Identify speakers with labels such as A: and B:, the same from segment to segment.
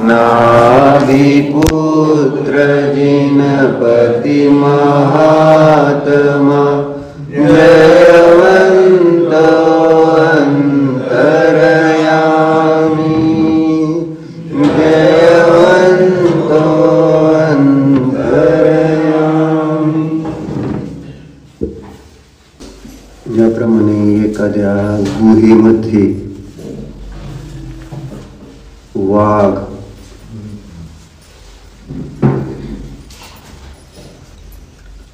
A: नाभिपुत्र जिनपति महात्मा जयवंत अंतरयामी जयवंत अंतरयामी। ज्याप्रमाणे एखाद्या गुहेमध्ये वाघ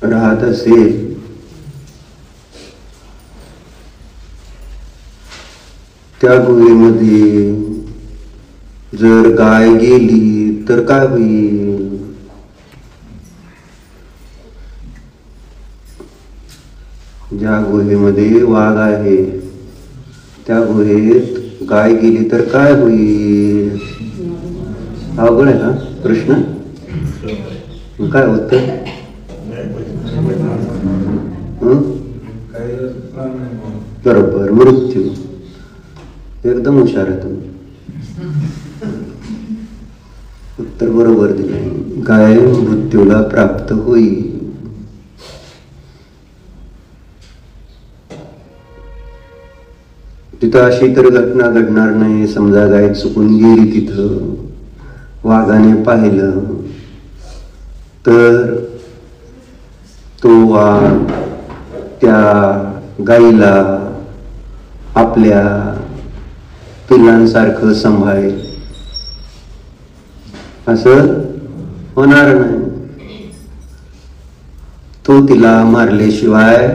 A: राहत असेल त्या गुहेमध्ये जर गाय गेली तर काय होईल? ज्या गुहेमध्ये वाघ आहे त्या गुहेत गाय गेली तर काय होईल? अवघड आहे का प्रश्न? काय होत? बरोबर, मृत्यू. एकदम हुशार आहे तुम्ही, उत्तर बरोबर दिले. गाय मृत्यूला प्राप्त होईल. तिथं अशी तर घटना घडणार नाही. समजा गाय चुकून गेली, तिथं वाघाने पाहिलं तर तो वाघ त्या गाईला आपल्या पिल्लांसारखं सांभाळेल असं होणार नाही. तो तिला मारल्याशिवाय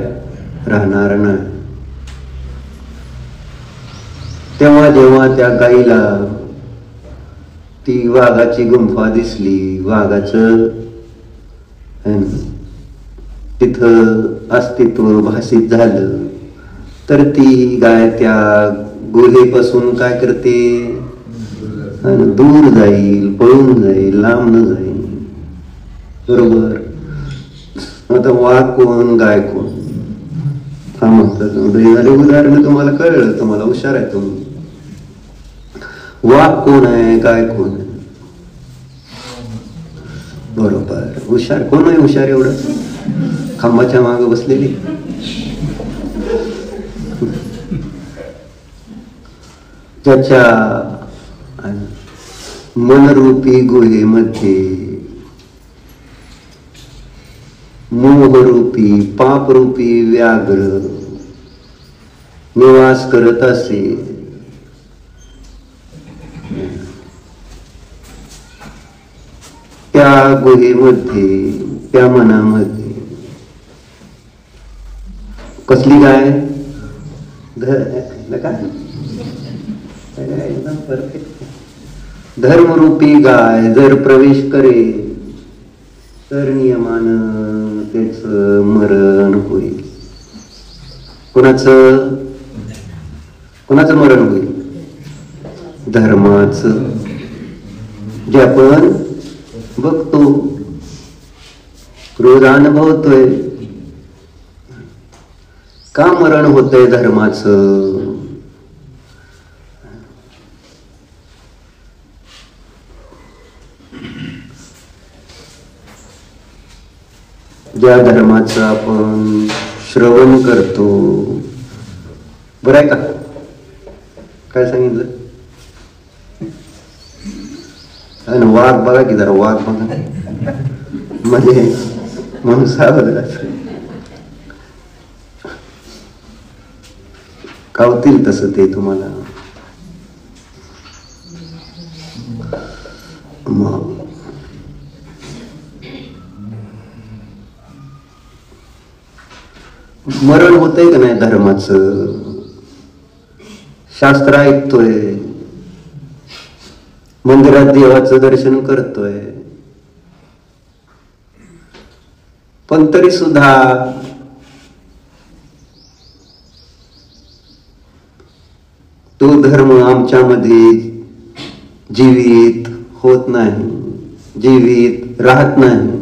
A: राहणार नाही. तेव्हा जेव्हा त्या गाईला ती वाघाची गुंफा दिसली, वाघाचं तिथं अस्तित्व भासित झालं, तर ती गाय त्या गुहेपासून काय करते? दूर जाईल, पळून जाईल, लांब न जाईल. बरोबर. आता वाघ कोण, गाय कोण? हा म्हणतात उदाहरण तुम्हाला कळलं, तुम्हाला हुशार आहे तुम्ही. वाघ कोण आहे, गाय कोण आहे? बरोबर, हुशार. कोण आहे हुशार एवढं? खांबाच्या मागे बसलेली. त्याच्या मनरूपी गुहेमध्ये मोहरूपी पापरूपी व्याघ्र निवास करत असे. त्या गुहेमध्ये, त्या मनामध्ये कसली गाय? धर्मरूपी गाय जर प्रवेश करेल तर नियमानं त्याच मरण होईल. कोणाचं मरण होईल? धर्माचं. जे आपण बघतो, रोज अनुभवतोय. का मरण होतंय धर्माचं? ज्या धर्माचं आपण श्रवण करतो, बरं आहे का? काय सांगितलं? आणि वाघ बघा की जरा, वाघ बघा म्हणजे म्हणून सावध कावतील तसं ते तुम्हाला. मरण होतंय का नाही धर्माचं? शास्त्र ऐकतोय, मंदिरात देवाचं दर्शन करतोय, पण तरी सुद्धा तो धर्म आमच्यामध्ये जीवित होत नाही, जीवित राहत नाही.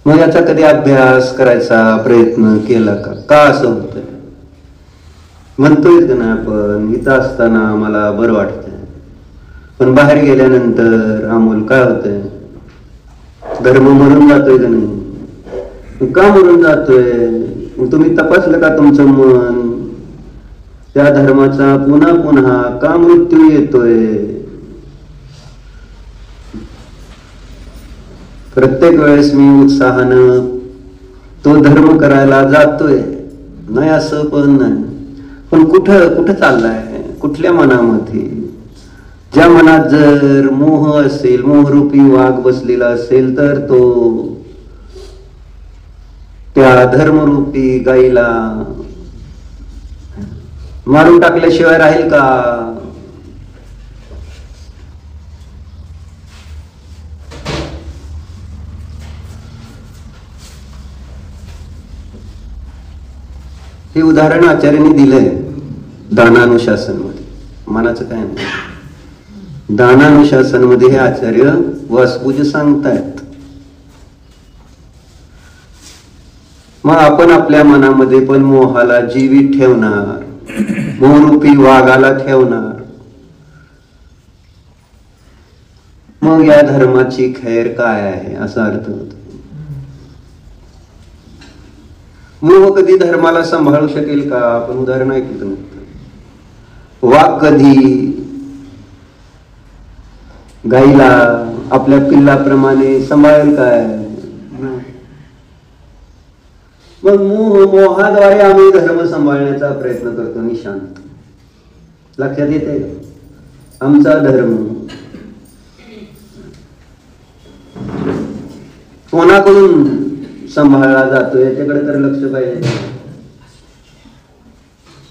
A: मग याचा कधी अभ्यास करायचा प्रयत्न केला का? का असं होतंय? म्हणतोय का ना आपण, इथं असताना मला बरं वाटतंय, पण बाहेर गेल्यानंतर अमोल काय होतंय, धर्म मरून जातोय का नाही, का मरून जातोय? तुम्ही तपासलं का तुमचं मन? त्या धर्माचा पुन्हा पुन्हा का मृत्यू येतोय? प्रत्येक वेळेस मी उत्साहानं तो धर्म करायला जातोय, नाही असं पण नाही, पण कुठं कुठं चाललाय, कुठल्या मनामध्ये? ज्या मनात जर मोह असेल, मोहरूपी वाघ बसलेला असेल, तर तो त्या धर्मरूपी गाईला मारून टाकल्याशिवाय राहील का? हे उदाहरण आचार्यांनी दिलंय दानानुशासन मध्ये. मनाचं काय नाही, दानानुशासन मध्ये हे आचार्य वासपूज सांगतायत. मग आपण आपल्या मनामध्ये पण मोहाला जीवित ठेवणार, मोहरूपी वाघाला ठेवणार, मग या धर्माची खैर काय आहे असा अर्थ होतो. मोह कधी धर्माला सांभाळू शकेल का? आपण उदाहरण ऐकलं, वाघ कधी गाईला आपल्या पिल्लाप्रमाणे सांभाळेल काय? मग मोहाद्वारे आम्ही धर्म सांभाळण्याचा प्रयत्न करतो. निशांत लक्षात येते, आमचा धर्म कोणाकडून सांभाळला जातो याच्याकडे तर लक्ष पाहिजे.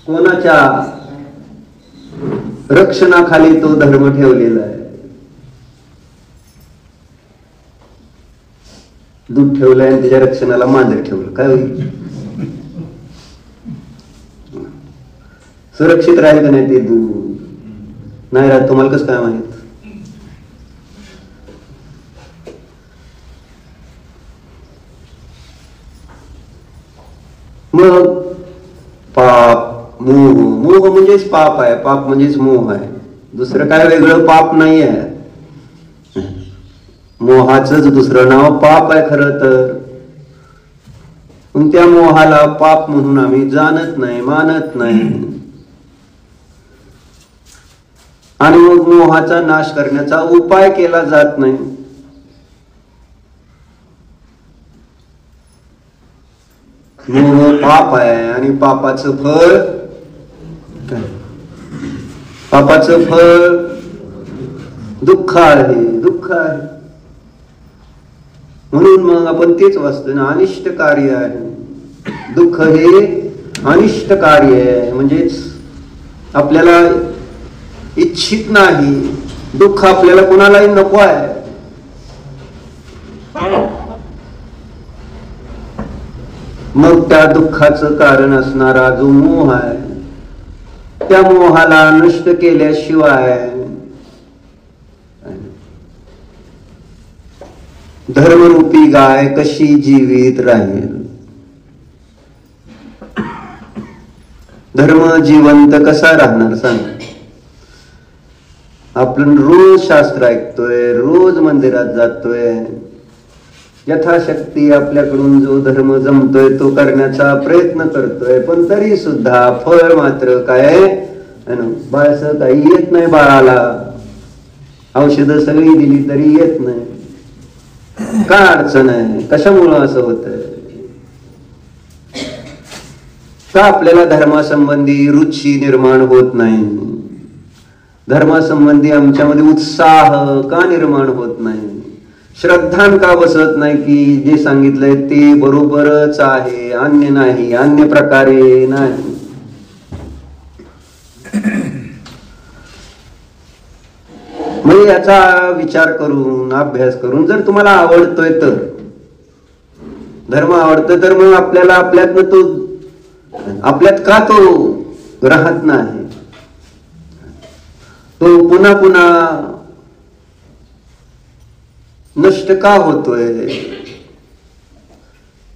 A: कोणाच्या रक्षणाखाली तो धर्म ठेवलेला आहे? दूध ठेवलंय आणि त्याच्या रक्षणाला मांजर ठेवलं, काय होईल? सुरक्षित राहील का नाही ते दूध? नाही राहत. तुम्हाला कसं काय माहित? मग पाप, मोह, मोह म्हणजेच पाप आहे, पाप म्हणजेच मोह आहे, दुसरं काय वेगळं पाप नाही आहे. मोहाचंच दुसरं नाव पाप आहे खरं तर. पण त्या मोहाला पाप म्हणून आम्ही जाणत नाही, मानत नाही, आणि मग मोहाचा नाश करण्याचा उपाय केला जात नाही. मोह पाप आहे आणि पापाचं फळ काय? पापाचं फळ दुःख आहे, दुःख आहे. म्हणून मग आपण तेच वाचतो ना, अनिष्ट कार्य आहे. दुःख हे अनिष्ट कार्य आहे, म्हणजेच आपल्याला इच्छित नाही. दुःख आपल्याला कोणालाही नको आहे. मग त्या दुःखाचं कारण असणारा जो मोह आहे, त्या मोहाला नष्ट केल्याशिवाय धर्मरूपी गाय कशी जीवित राहील? धर्म जिवंत कसा राहणार सांग? आपण रोज शास्त्र ऐकतोय, रोज मंदिरात जातोय, यथाशक्ती आपल्याकडून जो धर्म जमतोय तो करण्याचा प्रयत्न करतोय, पण तरी सुद्धा फळ मात्र काय? बाळसं काही येत नाही. बाळाला औषधं सगळी दिली तरी येत नाही. काय अडचण आहे? कशामुळं असं होतंय? का आपल्याला धर्मासंबंधी रुची निर्माण होत नाही? धर्मासंबंधी आमच्यामध्ये उत्साह का निर्माण होत नाही? श्रद्धान का बसत नाही की जे सांगितलंय ते बरोबरच आहे, अन्य नाही, अन्य प्रकारे नाही? म्हणजे याचा विचार करून, अभ्यास करून, जर तुम्हाला आवडतोय तर, धर्म आवडतोय तर मग आपल्याला आपल्यातनं तो, आपल्यात का तो राहत नाही? तो पुन्हा पुन्हा नष्ट का होतोय?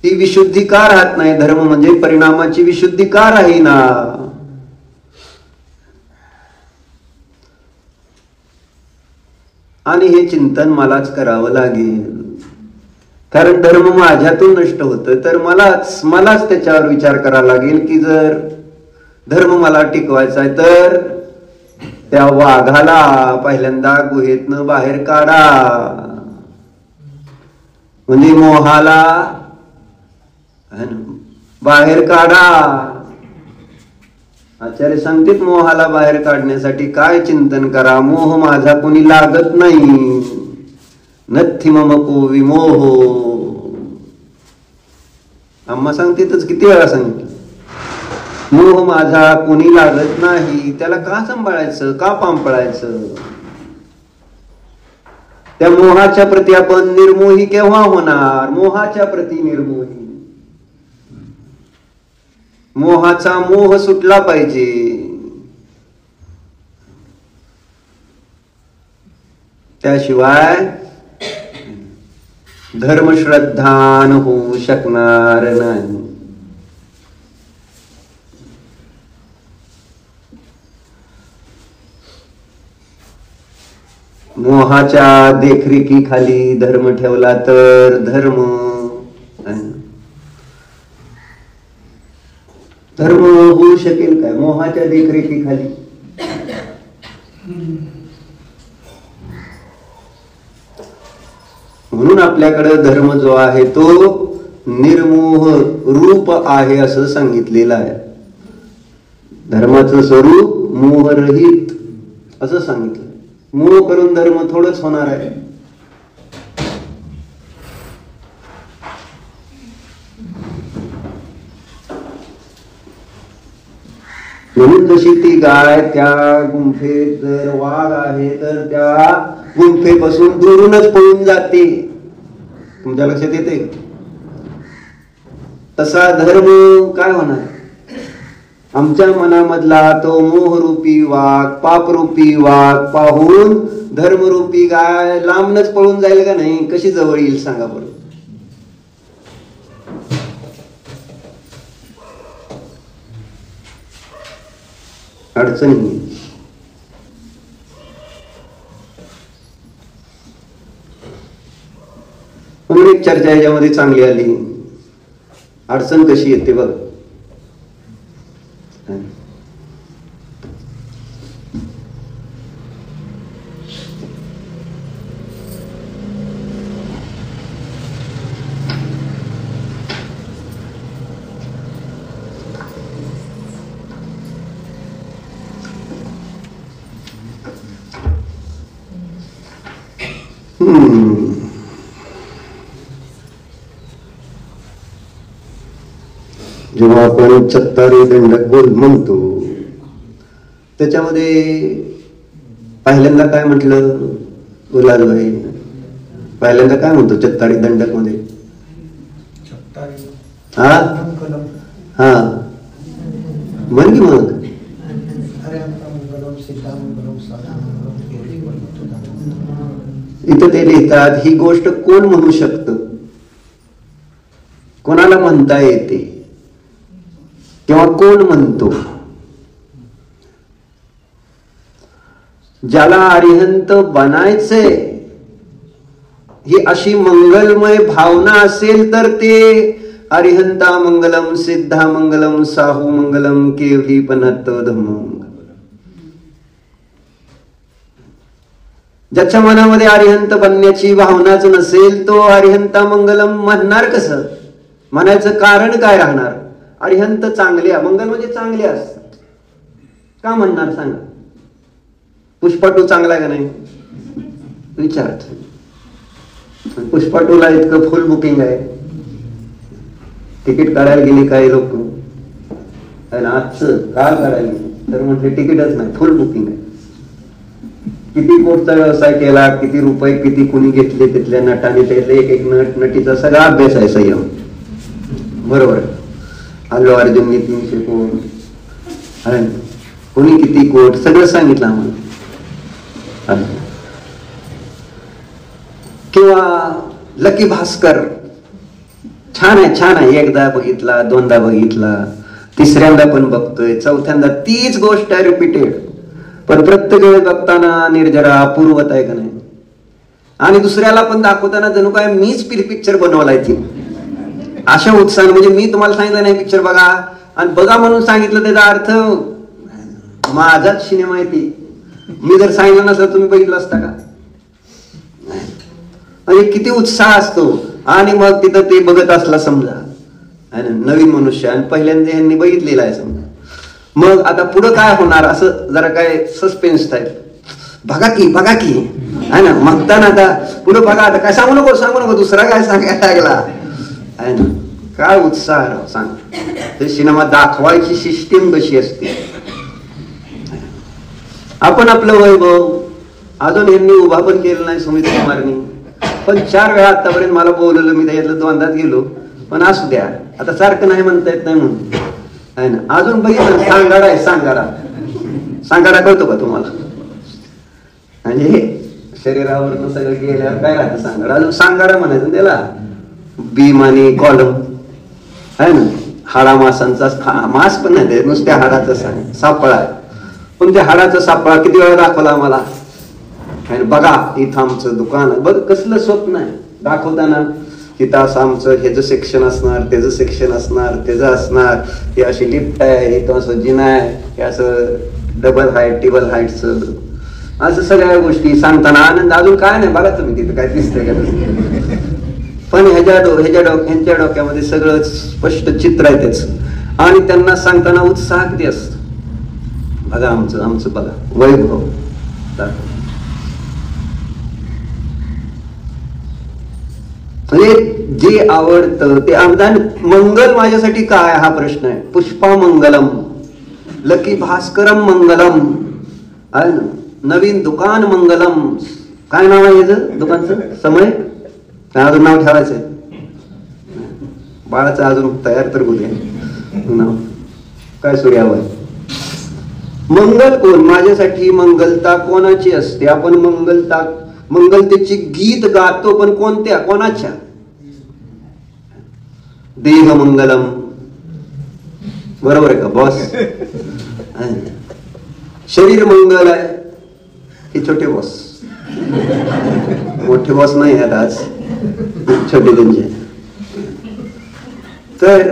A: ती विशुद्धी का राहत नाही? धर्म म्हणजे परिणामाची विशुद्धी का राहीना? आणि हे चिंतन मलाच करावं लागेल, कारण धर्म माझ्यातून नष्ट होतं तर मलाच त्याच्यावर विचार करावा लागेल की जर धर्म मला टिकवायचा आहे तर त्या वाघाला पहिल्यांदा गुहेतनं बाहेर काढा, म्हणजे मोहाला बाहेर काढा. आचार्य सांगतात मोहाला बाहेर काढण्यासाठी काय चिंतन करा. मोह माझा कोणी लागत नाही, नथी मम को विमोह. आम्हा सांगतेच किती वेळा सांगितलं, मोह माझा कोणी लागत नाही. त्याला का सांभाळायचं, का पांपळायचं? त्या मोहाच्या प्रती आपण निर्मोही केव्हा होणार? मोहाच्या प्रती निर्मोही. मोहाचा मोह सुटला पाहिजे. त्याशिवाय धर्मश्रद्धान होऊ शकणार नाही. मोहाच्या देखरेखीखाली धर्म ठेवला तर धर्म होऊ शकेल काय? मोहाच्या देखरेखीखाली म्हणून आपल्याकडे धर्म जो आहे तो निर्मोह रूप आहे असं सांगितलेलं आहे. धर्माचं स्वरूप मोहरहित असं सांगितलं. मोह करून धर्म थोडंच होणार आहे. म्हणून जशी ती गाय त्या गुंफेत जर वाघ आहे तर त्या गुंफेपासून दुरूनच पळून जाते. तुमच्या लक्षात येते? तसा धर्म काय होणार? आमच्या मनामधला तो मोहरूपी वाघ, पापरूपी वाघ पाहून धर्मरूपी गाय लांबनच पळून जाईल का नाही? कशी जवळ येईल सांगा बरं? अडचण नाही. म्हणून एक चर्चा याच्यामध्ये चांगली आली. अडचण कशी येते बघ. जेव्हा आपण चत्तारी दंडक बोल म्हणतो त्याच्यामध्ये पहिल्यांदा काय म्हटलं गुलाबभाई? पहिल्यांदा काय म्हणतो चत्तारी दंडक मध्ये? हा हा म्हण की मग. इथं ते लिहितात ही गोष्ट कोण म्हणू शकतं, कोणाला म्हणता येते किंवा कोण म्हणतो? ज्याला अरिहंत बनायचंय ही अशी मंगलमय भावना असेल तर ते अरिहंता मंगलम, सिद्धा मंगलम, साहू मंगलम, केवली पनत धम्म. ज्याच्या मनामध्ये अरिहंत बनण्याची भावनाच नसेल तो अरिहंता मंगलम म्हणणार कसं? म्हणायचं कारण काय राहणार? अरिहंत चांगले, मंगल म्हणजे चांगले असतात का म्हणणार सांगा? पुष्पाटू चांगला आहे का नाही विचारत. पुष्पाटूला इतकं फुल बुकिंग आहे, तिकीट काढायला गेली काही लोक आजचं काल काढायला गेली तर म्हटले तिकीटच नाही, फुल बुकिंग आहे. किती कोटचा व्यवसाय केला, किती रुपये किती कुणी घेतले तिथल्या नटाने, त्यातले एक एक नट नटीचा सगळा अभ्यास आहे संयम. बरोबर. अल्लू अर्जुननी 300 कोट, कोणी किती कोट, सगळं सांगितलं आम्हाला. किंवा लकी भास्कर छान आहे, छान आहे. एकदा बघितला, दोनदा बघितला, तिसऱ्यांदा पण बघतोय, चौथ्यांदा तीच गोष्ट आहे रिपीटेड. पण प्रत्येक वेळेस बघताना निर्जरा अपूर्वत आहे का नाही? आणि दुसऱ्याला पण दाखवताना जणू काय मीच पिक्चर बनवलाय ती, अशा उत्साहाने. म्हणजे मी तुम्हाला सांगितलं नाही पिक्चर बघा आणि बघा म्हणून सांगितलं, त्याचा अर्थ माझाच सिनेमा आहे ती. मी जर सांगितलं नसलं तुम्ही बघितलं असता का? म्हणजे किती उत्साह असतो. आणि मग तिथं ते बघत असला समजा नवीन मनुष्य आणि पहिल्यांदा यांनी बघितलेला आहे समजा, मग आता पुढं काय होणार असं जरा काय सस्पेन्स टाईप, बघा की आहे ना, मागताना आता पुढं बघा, आता काय सांगू नको दुसरा काय सांगायला लागला आहे ना. काय उत्साह राव सांग. ते सिनेमा दाखवायची सिस्टीम कशी असते. आपण आपलं वैभव अजून यांनी उभा पण केलं नाही सुमित कुमारनी, पण 4 वेळा आतापर्यंत मला बोलवलं, मी त्याच्यातलं द्वंद्वात गेलो. पण असू द्या, आता सारखं नाही म्हणता येत नाही म्हणून आहे ना. अजून बघितलं सांगाडा आहे, सांगाडा कळतो का तुम्हाला? म्हणजे शरीरावर सगळं गेल्यावर काय राहतं सांगाडा, अजून सांगाडा म्हणायचं त्याला. बीम आणि कॉलम आहे ना, हाडा मासांचा मास पण नाही ते, नुसत्या हाडाचा सापळा आहे. पण त्या हाडाचा सापळा किती वेळा दाखवला आम्हाला, बघा इथं आमचं दुकान आहे. बघ कसलं स्वप्न आहे दाखवताना. तिथं असं आमचं ह्याचं सेक्शन असणार, त्याचं सेक्शन असणार, त्याचं असणार, हे अशी लिफ्ट आहे, इथं असं जिना आहे, हे असं डबल हाईट ट्रिपल हाईटचं, असं सगळ्या गोष्टी सांगताना आनंद. अजून काय नाही बघा तुम्ही तिथं काय दिसतंय का. पण ह्यांच्या डोक्यामध्ये सगळं स्पष्ट चित्र आहे त्याचं, आणि त्यांना सांगताना उत्साह किती असतो. बघा आमचं बघा वैभव दाखव. म्हणजे जे आवडतं ते आमदार. मंगल माझ्यासाठी काय हा प्रश्न आहे. पुष्पा मंगलम, लकी भास्करम मंगलम आहे ना, नवीन दुकान मंगलम. काय नाव आहे याचं दुकानचं? समय काय अजून नाव ठेवायचंय बाळाचं, अजून तयार तर होऊ द्या नाव काय सूर्यावय. मंगल कोण? माझ्यासाठी मंगलता कोणाची असते? आपण मंगलतेची गीत गातो, पण कोणत्या कोणाच्या? देह मंगलम, बरोबर आहे का बॉस? शरीर मंगल आहे हे छोटे बॉस, मोठे बॉस नाही आहेत आज, छोटे त्यांचे. तर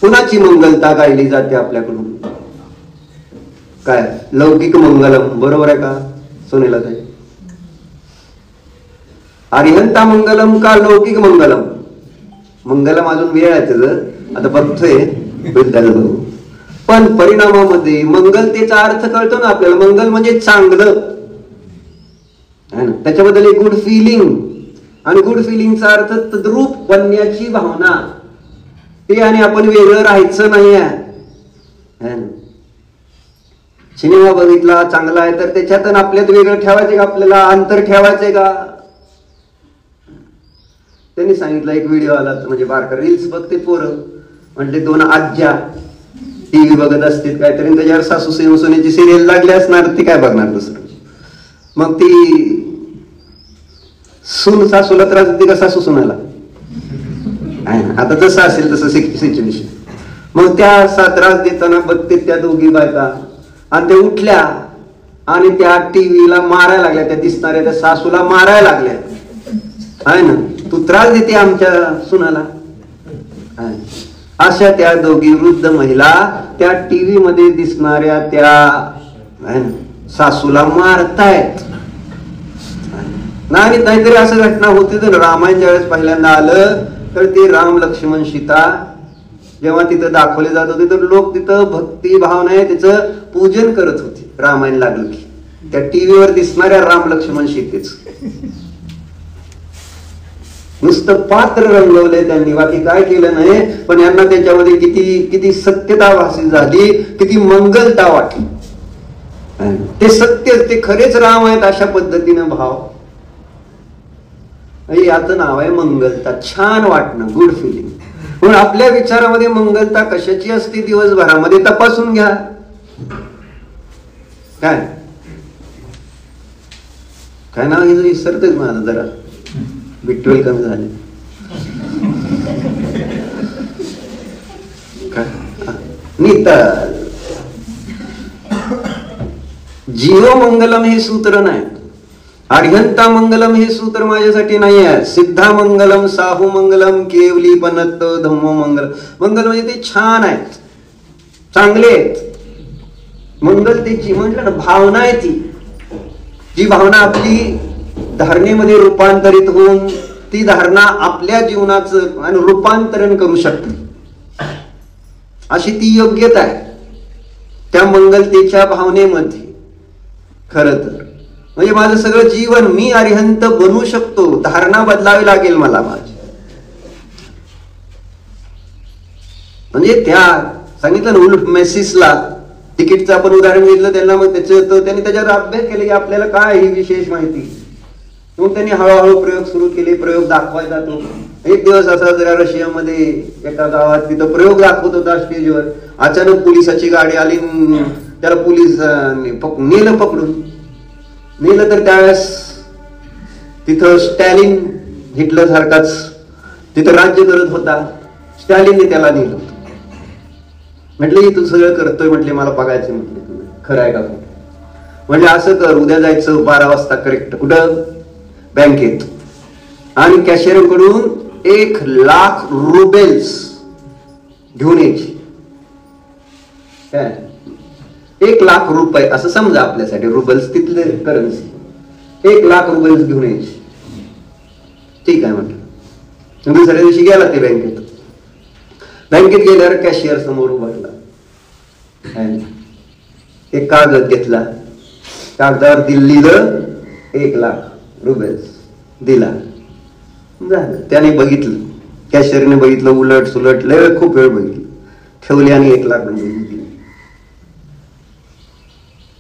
A: कुणाची मंगलता गायली जाते आपल्याकडून? काय लौकिक मंगलम, बरोबर आहे का सोनेला ताई? अरिहंता मंगलम का लौकिक मंगलम? मंगलम अजून वेळ आहे त्याचं, आता बघतोय विद्याला बघू. पण परिणामामध्ये मंगलतेचा अर्थ कळतो ना आपल्याला. मंगल म्हणजे चांगलं आहे ना, त्याच्याबद्दल एक गुड फिलिंग, आणि गुड फिलिंगचा अर्थ तद्रूप बनण्याची भावना. ते आणि आपण वेगळं राहायचं नाही आहे. सिनेमा बघितला चांगला आहे तर त्याच्यात आपल्यात वेगळं ठेवायचे का? आपल्याला अंतर ठेवायचंय का? त्यांनी सांगितलं, एक व्हिडिओ आला म्हणजे बारका रील्स बघते पोरं, म्हटले 2 आज्या टीव्ही बघत असतील काहीतरी, त्याच्यावर सासू सोन्याची सिरियल लागली असणार, ती काय बघणार दुसरं. मग ती सून सासूला त्रास देते का सासू सुनाला? आता तसं असेल तसं सिच्युएशन. मग त्या त्रास देताना बघते त्या दोघी बायका, आणि त्या उठल्या आणि त्या टीव्हीला मारायला लागल्या, त्या दिसणाऱ्या त्या सासूला मारायला लागल्या आहे ना. तू त्रास देते आमच्या सुनाला. अशा त्या दोघी वृद्ध महिला त्या टीव्ही मध्ये दिसणाऱ्या त्या सासूला मारतायत. नाही नाहीतरी असं घटना होती तर रामायण ज्यावेळेस पहिल्यांदा आलं तर ते राम लक्ष्मण सीता जेव्हा तिथं दाखवले जात होते तर लोक तिथं भक्ती भावना त्याचं पूजन करत होते. रामायण लागलं की त्या टीव्हीवर दिसणाऱ्या राम लक्ष्मण सीतेच नुसतं पात्र रंगवलंय त्यांनी, बाकी काय केलं नाही. पण यांना त्याच्यामध्ये किती सत्यता भासी झाली, किती मंगलता वाटली. ते सत्य, ते खरेच राम आहेत अशा पद्धतीनं भाव. याचं नाव आहे मंगलता. छान वाटणं, गुड फिलिंग. पण आपल्या विचारामध्ये मंगलता कशाची असते दिवसभरामध्ये तपासून घ्या. काय नाव हे विसरतेच माझं, जरा B12 कमी झाले. नीता जीव मंगलम हे सूत्र नाही. अर्हंता मंगलम हे सूत्र माझ्यासाठी नाही आहे. सिद्धा मंगलम, साहू मंगलम, केवली पनत धम्मो मंगल. मंगल म्हणजे ते छान आहेत, चांगले आहेत. मंगल त्याची म्हटलं ना भावना आहे, ती जी भावना आपली धारणेमध्ये रूपांतरित होऊन ती धारणा आपल्या जीवनाचं रूपांतरण करू शकते, अशी ती योग्यता आहे त्या मंगलतेच्या भावनेमध्ये. खर तर म्हणजे माझं सगळं जीवन मी अरिहंत बनवू शकतो, धारणा बदलावी लागेल मला माझी. म्हणजे त्या सांगितलं ना उल्फ मेसिसला तिकीटचं आपण उदाहरण घेतलं, त्यांना मग त्यांनी त्याच्यावर अभ्यास केले की आपल्याला काय ही विशेष माहिती. मग त्यांनी हळूहळू प्रयोग सुरू केले, प्रयोग दाखवायचा. तो एक दिवस असा जरा रशियामध्ये एका गावात तिथं प्रयोग दाखवत होता स्टेजवर. अचानक पोलिसाची गाडी आली, त्याला पोलीस नेलं, पकडून नेलं. तर त्यावेळेस तिथं स्टॅलिन, हिटलर सारखाच तिथं राज्य करत होता. स्टॅलिनने त्याला नेलं. म्हटलं तू सगळं करतोय, म्हटले मला बघायचं. म्हटले तुला खरं आहे का? म्हणजे असं कर, उद्या जायचं 12 वाजता करेक्ट. कुठं? बँकेत. आणि कॅशियरकडून 1,00,000 रुबेल्स घेऊन यायची. काय 1,00,000 रुपये असं समजा आपल्यासाठी, रुबल्स तिथले करन्सी. 1,00,000 रुबेल्स घेऊन यायची. ठीक आहे म्हटलं. दुसऱ्या दिवशी गेला ते बँकेत. बँकेत गेल्यावर कॅशियर समोर उभारला, एक कागद घेतला, कागदावर दिल्लीलं 1,00,000 रुबेल्स दिला. झालं. त्याने बघितलं, कॅशियरने बघितलं, उलट सुलट लय खूप वेळ बघितलं, ठेवली आणि 1,00,000 रुपये दिली.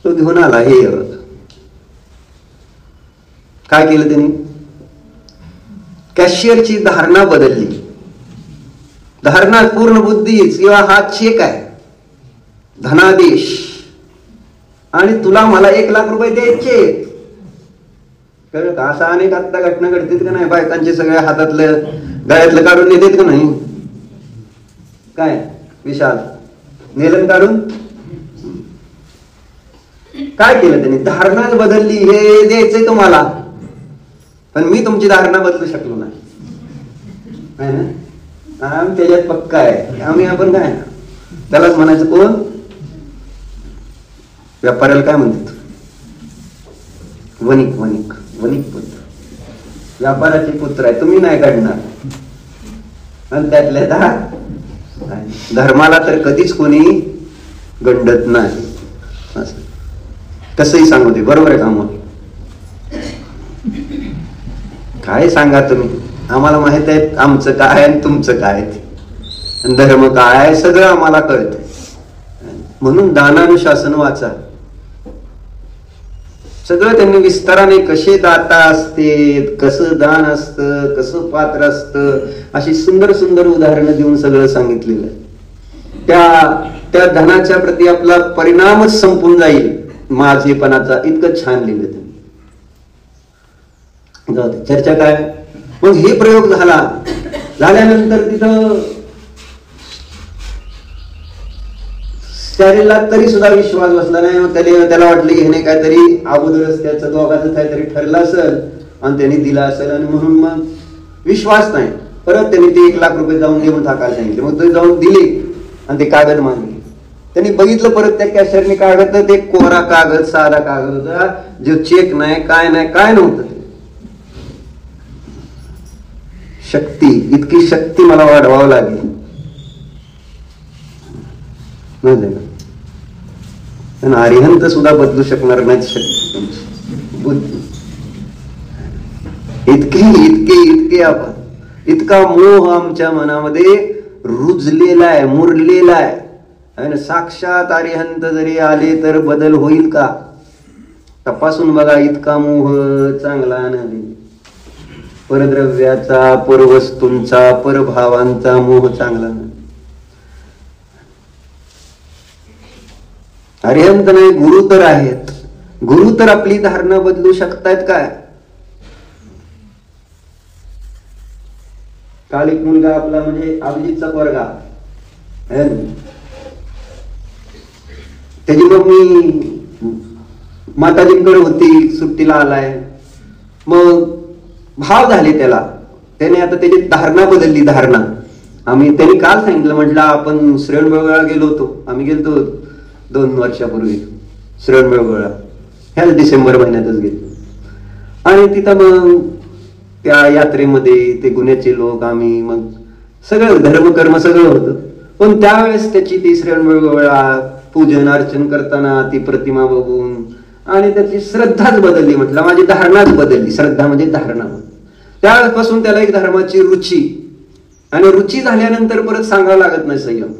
A: तो घेऊन आला. हे काय केलं त्यांनी? कॅशियरची धारणा बदलली. धारणा पूर्ण बुद्धीच किंवा हा चेक आहे, धनादेश, आणि तुला मला 1,00,000 रुपये द्यायचे. कळलं का? असा अनेक आता घटना घडतात का नाही? बायकांचे सगळ्या हातातलं गळ्यातलं काढून नेतात का नाही? काय विशाल नेलन काढून? काय केलं त्यांनी? धारणाच बदलली. हे द्यायचंय तुम्हाला, पण मी तुमची धारणा बदलू शकलो नाही ना. आम्ही त्याच्यात पक्का आहे. आपण काय त्यालाच म्हणायचं. कोण? व्यापाऱ्याला काय म्हणतात? वणिक. वणिक वणिक पुत्र, व्यापाराचे पुत्र आहे. तुम्ही नाही काढणार. आणि त्यातल्या धर्माला तर कधीच कोणी गंडत नाही. असं कसंही सांगू दे. बरोबर आहे का? मग काय सांगा तुम्ही, आम्हाला माहित आहे आमचं काय आणि तुमचं काय, धर्म काय आहे सगळं आम्हाला कळत. म्हणून दानानुशासन वाचा. सगळं त्यांनी विस्ताराने कसे दाता असते, कसं दान असतं, कसं पात्र असतं, अशी सुंदर सुंदर उदाहरणं देऊन सगळं सांगितलेलं आहे. त्या धनाच्या प्रती आपला परिणामच संपून जाईल माझेपणाचा. इतकं छान लिहिलं त्यांनी. जाऊ दे, चर्चा काय. मग हे प्रयोग झाल्यानंतर तिथं स्टॅलिनला तरी सुद्धा विश्वास बसला नाही. त्याला वाटलं की हे काहीतरी अगोदरच त्याचं दोघांचं काहीतरी ठरलं असेल आणि त्यांनी दिला असेल, आणि म्हणून मग विश्वास नाही. परत त्यांनी ते 1,00,000 रुपये जाऊन देऊन टाकायला सांगितले. मग ते जाऊन दिले आणि ते कागद मागले. त्यांनी बघितलं परत त्या कॅशियरने कागद, ते कोरा कागद, साधा कागद होता, जो चेक नाही, काय नाही, काय नव्हतं. शक्ती, इतकी शक्ती मला वाढवावं लागेल. अरिहंत सुद्धा बदलू शकणार नाही शक्ती, बुद्धी. इतके आपण, इतका मोह आमच्या मनामध्ये रुजलेला आहे, मुरलेला आहे. आणि साक्षात अरिहंत जरी आले तर बदल होईल का? तपासून बघा. इतका मोह चांगला नाही. परद्रव्याचा, परवस्तूंचा, परभावांचा मोह चांगला नाही. अरिहंत नाही, गुरु तर आहेत. गुरु तर आपली धारणा बदलू शकतायत. काय काल एक मुलगा आपला म्हणजे अभिजितचा पोरगा, त्याची मग मी माताजींकडे होती, सुट्टीला आलाय. मग भाव झाले त्याला. त्याने आता त्याची धारणा बदलली. धारणा त्यांनी काल सांगितलं, म्हटलं आपण श्रवणबेळगोळा गेलो होतो. आम्ही गेलतो 2 वर्षापूर्वी श्रवणबेळगोळा, ह्याच डिसेंबर महिन्यातच गेलो. आणि तिथं मग त्या यात्रेमध्ये ते गुन्ह्याचे लोक, आम्ही मग सगळं धर्मकर्म सगळं होतं. पण त्यावेळेस त्याची ती श्रवणबेळगोळा पूजन अर्चन करताना ती प्रतिमा बघून आणि त्याची श्रद्धाच बदलली. म्हटलं माझी धारणाच बदलली. श्रद्धा म्हणजे धारणा. त्यावेळेसपासून त्याला एक धर्माची रुची, आणि रुची झाल्यानंतर परत सांगावं लागत नाही संयम.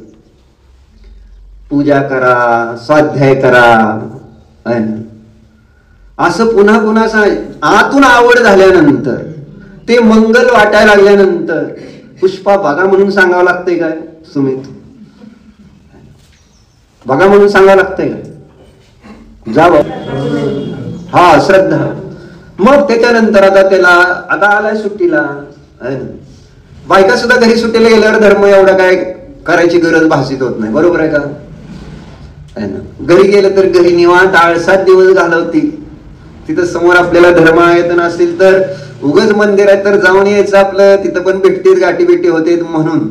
A: पूजा करा, स्वाध्याय करा, असं पुन्हा पुन्हा आतून आवड झाल्यानंतर, ते मंगल वाटायला लागल्यानंतर पुष्पा बघा म्हणून सांगावं लागतंय काय सुमित? बघा म्हणून सांगावं लागतंय काय? जा हा श्रद्धा. मग त्याच्यानंतर आता त्याला आता आलाय सुट्टीला. बायका सुद्धा घरी सुट्टीला गेल्यावर धर्म एवढा काय करायची गरज भासित होत नाही. बरोबर आहे का? घरी गेलं तर घरी निवांत 8-7 दिवस घालवतील. तिथं समोर आपल्याला धर्म आयतन असेल तर उगच मंदिर आहे तर जाऊन यायचं आपलं, तिथं पण भेटतील, गाठी भेटी होते म्हणून.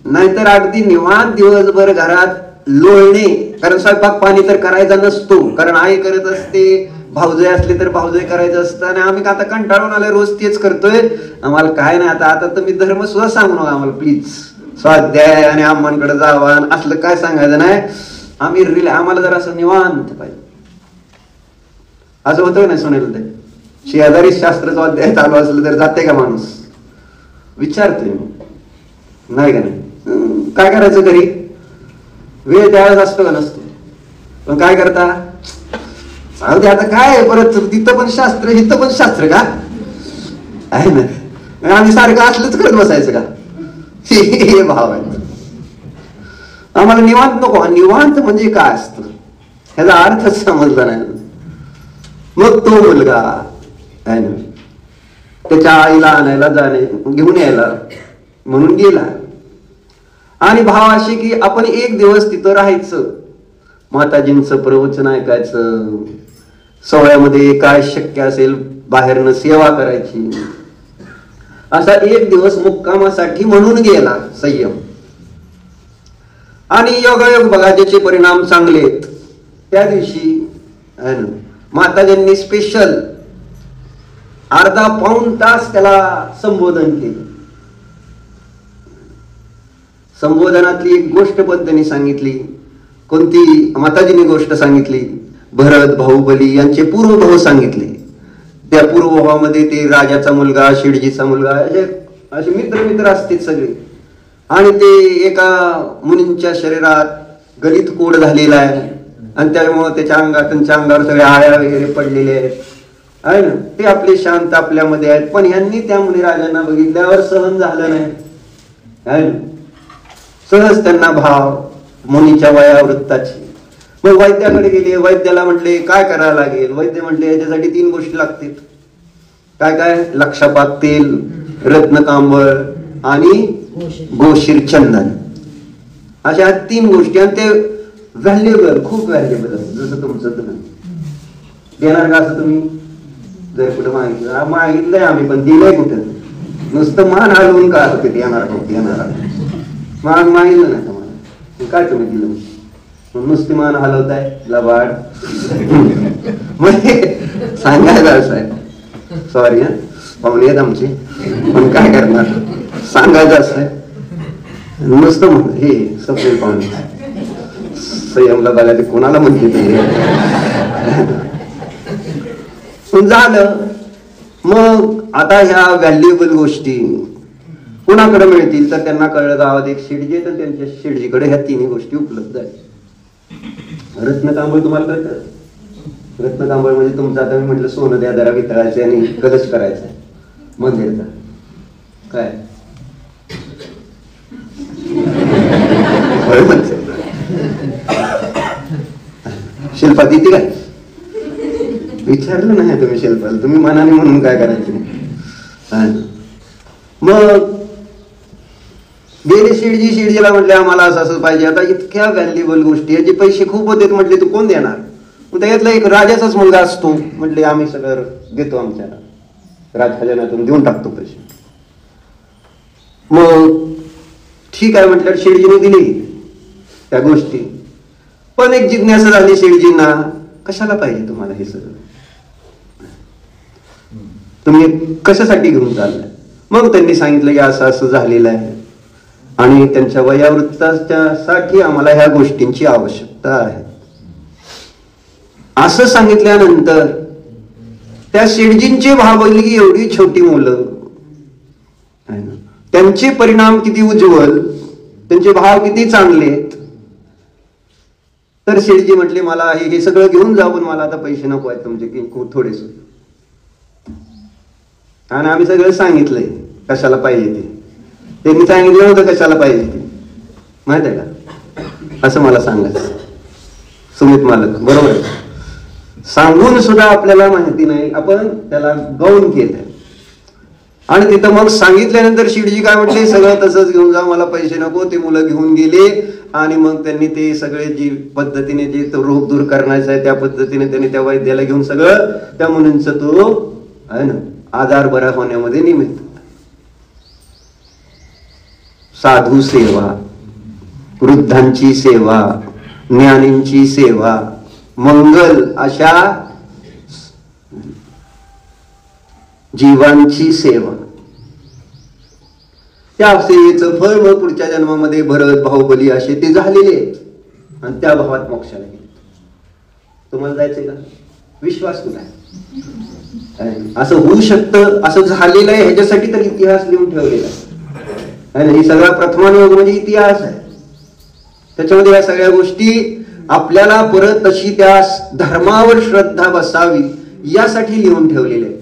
A: नाहीतर अगदी निवांत दिवसभर घरात लोळणे. कारण स्वयंपाक पाणी तर करायचा नसतो, कारण आई करत असते, भाऊजय असले तर भाऊजय करायचं असतं. आणि आम्ही आता कंटाळून आलोय, रोज तेच करतोय. आम्हाला काय नाही आता तुम्ही धर्म सुद्धा सांगू नका आम्हाला प्लीज. स्वाध्याय आणि अम्मांकडे जावा असलं काय सांगायचं नाही. आम्हाला जरा असं निवांत पाहिजे. असं होतं नाही सोनेल ते शेजारी शास्त्राचा अध्याय चालू असलं तर जाते का माणूस? विचारतोय मी, नाही का नाही? काय करायचं घरी? वेळ त्यावेळेस असतो का नसतो? पण काय करता? आता काय परत तिथं पण शास्त्र, इथं पण शास्त्र का आहे ना? आम्ही सारखं असलंच करत बसायचं का? हे भाव आहे. आम्हाला निवांत नको. निवांत म्हणजे काय असतं ह्याचा अर्थच समजला नाही. मग तो मुलगा आहे ना, त्याच्या आईला आणायला जाणे, घेऊन यायला म्हणून गेला. आणि भाव असे की आपण 1 दिवस तिथं राहायचं, माताजींचं प्रवचन ऐकायचं, सोहळ्यामध्ये काय शक्य असेल बाहेरनं सेवा करायची. असा 1 दिवस मुक्कामासाठी म्हणून गेला संयम. आणि योगायोग बघा ज्याचे परिणाम चांगले आहेत. त्या दिवशी आहे ना माताजींनी स्पेशल अर्धा पाऊण तास त्याला संबोधन केलं. संबोधनातली एक गोष्ट पण त्यांनी सांगितली. कोणती? माताजींनी गोष्ट सांगितली. भरत बाहुबली यांचे पूर्वभाव सांगितले. त्या पूर्वभावामध्ये ते राजाचा मुलगा, शेडजीचा मुलगा, असे मित्र असतील सगळे. आणि ते एका मुनींच्या शरीरात गलित कोड झालेला आहे आणि त्यामुळे त्यांच्या अंगावर सगळे आळ्या वगैरे पडलेले आहेत आहे ना. ते आपले शांत आपल्यामध्ये आहेत. पण ह्यांनी त्या मुनिराजांना बघितल्यावर सहन झालं नाही आहे ना. सहज त्यांना भाव मुनीच्या वयावृत्ताची. मग वैद्याकडे गेले. वैद्याला म्हटले काय करायला लागेल? वैद्य म्हटले याच्यासाठी 3 गोष्टी लागतील. काय काय? लक्षपात तेल, रत्नकांबळ आणि गोशीर चंदन, अशा 3 गोष्टी. आणि ते व्हॅल्युएबल, खूप व्हॅल्युएबल असतं. जसं तुमचं तुम्ही देणार का? असं तुम्ही जर कुठं मागितलंय आम्ही पण दिलंय कुठं? नुसतं मान हलवून का असं ते देणार मागितलं नाही तुम्हाला, काय तुम्ही दिलं? नुसती मान हलवताय लबाड. सांगायचं असं आहे. सॉरी हा, पाहुणे आहेत आमची, पण काय करणार, सांगायचं असं आहे. नुसतं म्हण हे सफेल पाहुणे संयमला बघायला कोणाला म्हणते ते झालं. मग आता ह्या व्हॅल्युएबल गोष्टी कुणाकडे मिळतील? तर त्यांना कळलं गावात एक शेडजी आहे तर त्यांच्या शेडजीकडे ह्या 3 गोष्टी उपलब्ध आहेत. रत्नकांबळ तुम्हाला कळतं? रत्नकांबळ म्हणजे तुमचं आता मी म्हटलं सोनं द्या जरा वितळायचं आणि कलश करायचं मंदिरचा. काय शिल्पा देते काय? विचारलं नाही तुम्ही शिल्पाला, तुम्ही मनाने म्हणून काय करायचं? मग गेले शेडजीला म्हटले आम्हाला असं असं पाहिजे. आता इतक्या व्हॅल्युएबल गोष्टी, याचे पैसे खूप होते. म्हटले तू कोण देणार? त्यातला एक राजाचाच मुलगा असतो. म्हटले आम्ही सगळं देतो आमच्या राजखजान्यातून देऊन टाकतो पैसे. मग ठीक आहे म्हटलं, शेठजीने दिली त्या गोष्टी. पण एक जिज्ञासा झाली शेठजींना, कशाला पाहिजे तुम्हाला हे सगळं, तुम्ही कशासाठी घेऊन चाललाय? मग त्यांनी सांगितलं की असं असं झालेलं आहे आणि त्यांच्या वयोवृत्तासाठी आम्हाला ह्या गोष्टींची आवश्यकता आहे. असं सांगितल्यानंतर त्या शेठजींची भावली एवढी छोटी मुलं, त्यांचे परिणाम किती उज्ज्वल, त्यांचे भाव किती चांगले. तर शेठजी म्हटले मला हे सगळं घेऊन जाऊन मला आता पैसे नको आहेत तुमचे की थोडेसे. आणि आम्ही सगळं सांगितलंय कशाला पाहिजे ते. त्यांनी सांगितलं होतं कशाला पाहिजे ते, माहित आहे का? असं मला सांगायचं सुमित मालक, बरोबर आहे. सांगून सुद्धा आपल्याला माहिती नाही, आपण त्याला गौण केलंय. आणि तिथं मग सांगितल्यानंतर शेठजी काय म्हटले, सगळं तसंच घेऊन जा, मला पैसे नको. ते मुलं घेऊन गेले आणि मग त्यांनी ते सगळे जी पद्धतीने जे रोग दूर करण्याचं आहे त्या पद्धतीने त्यांनी त्या वैद्याला घेऊन सगळं त्या मुलींचा तो आहे ना आजार बरा होण्यामध्ये निमित्त. साधू सेवा, वृद्धांची सेवा, ज्ञानींची सेवा, मंगल अशा जीवांची सेवा, त्या सेवेचं फळ मग पुढच्या जन्मामध्ये भरत बाहुबली असे ते झालेले आहेत आणि त्या भावात मोक्षाला गेले. तुम्हाला जायचंय का? विश्वास कुठे आहे? असं होऊ शकतं, असं झालेलं आहे, ह्याच्यासाठी तर इतिहास लिहून ठेवलेला आहे. ही सगळा प्रथमानुयोग म्हणजे इतिहास आहे. त्याच्यामध्ये या सगळ्या गोष्टी आपल्याला परत तशी त्या धर्मावर श्रद्धा बसावी यासाठी लिहून ठेवलेले आहेत.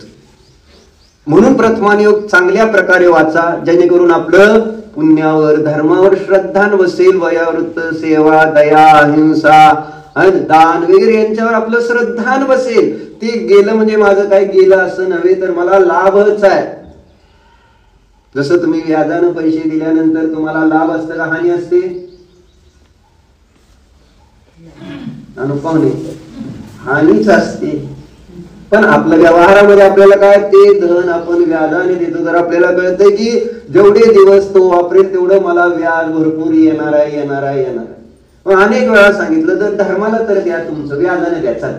A: म्हणून प्रथमानुयोग चांगल्या प्रकारे वाचा, जेणेकरून आपलं पुण्यावर धर्मावर श्रद्धा बसेल. वयोवृत्त, सेवा, दया, अहिंसा, दान वगैरे यांच्यावर आपलं श्रद्धान बसेल. ते गेलं म्हणजे माझं काय गेलं असं नव्हे, तर मला लाभच आहे. जसं तुम्ही व्याजानं पैसे दिल्यानंतर तुम्हाला लाभ असतं का हानी असते? अनुभव हानीच असते. पण आपल्या व्यवहारामध्ये आपल्याला काय, ते धन आपण व्याजाने देतो. तर आपल्याला कळतंय की जेवढे दिवस तो वापरेल तेवढं मला व्याज भरपूर येणार आहे, येणार आहे, येणार आहे. मग अनेक वेळा सांगितलं तर धर्माला तर द्या, तुमचं व्याजाने द्या, चालेल,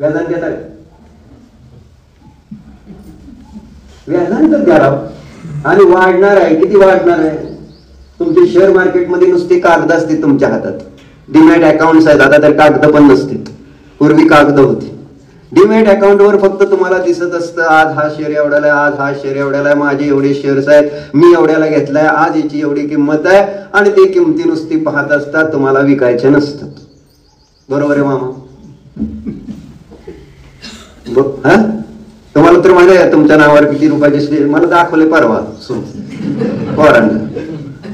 A: व्याजाने देता, व्याजाने तर द्या. आणि वाढणार आहे, किती वाढणार आहे? तुमचे शेअर मार्केटमध्ये नुसते कागद असते तुमच्या हातात, डीमॅट अकाउंट आहेत, आता तर कागद पण नसते, पूर्वी कागद होती. डीमॅट अकाउंटवर फक्त तुम्हाला दिसत असतं आज हा शेअर एवढ्याला, आज हा शेअर एवढ्याला, माझे एवढे शेअर्स आहेत, मी एवढ्याला घेतलाय, आज याची एवढी किंमत आहे. आणि ते किमती नुसती पाहत असतात, तुम्हाला विकायचे नसतात. बरोबर आहे मामा? तुम्हाला तर माहिती आहे तुमच्या नावावर किती रुपयाचे शेअर मला दाखवले परवा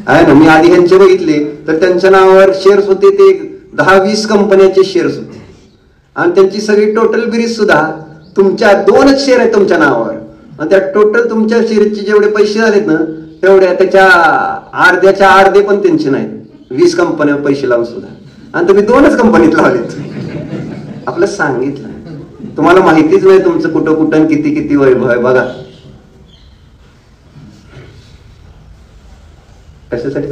A: आहे ना. मी आधी ह्यांचे बघितले तर त्यांच्या नावावर शेअर्स होते, ते 10-20 कंपन्यांचे शेअर्स होते. आणि त्यांची सगळी टोटल बेरीज सुद्धा तुमच्या 2च शेअर आहेत तुमच्या नावावर. आणि त्या टोटल तुमच्या शेअरचे जेवढे पैसे झालेत ना तेवढ्या त्याच्या अर्ध्याच्या अर्धे पण त्यांचे नाहीत. 20 कंपन्या पैसे लावून सुद्धा, आणि तुम्ही 2च कंपनीत लावलेत. आपलं सांगितलं, तुम्हाला माहितीच नाही तुमचं कुठं कुठं किती किती वैभव आहे. बघा कशासाठी